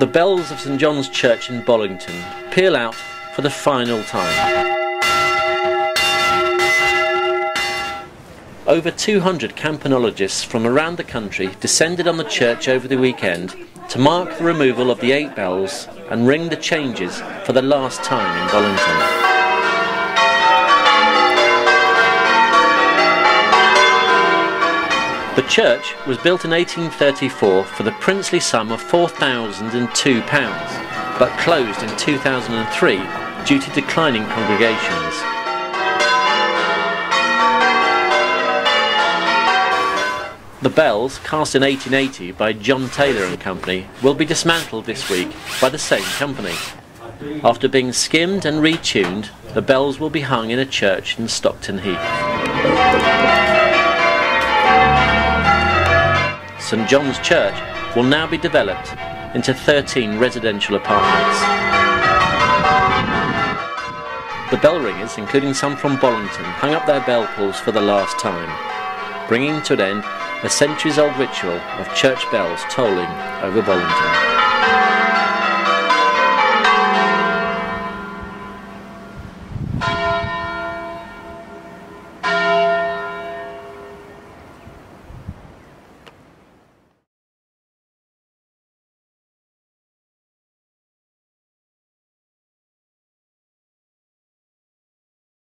The bells of St John's Church in Bollington peal out for the final time. Over 200 campanologists from around the country descended on the church over the weekend to mark the removal of the 8 bells and ring the changes for the last time in Bollington. The church was built in 1834 for the princely sum of £4,002, but closed in 2003 due to declining congregations. The bells, cast in 1880 by John Taylor and Company, will be dismantled this week by the same company. After being skimmed and retuned, the bells will be hung in a church in Stockton Heath. St John's Church will now be developed into 13 residential apartments. The bell ringers, including some from Bollington, hung up their bell pulls for the last time, bringing to an end a centuries-old ritual of church bells tolling over Bollington.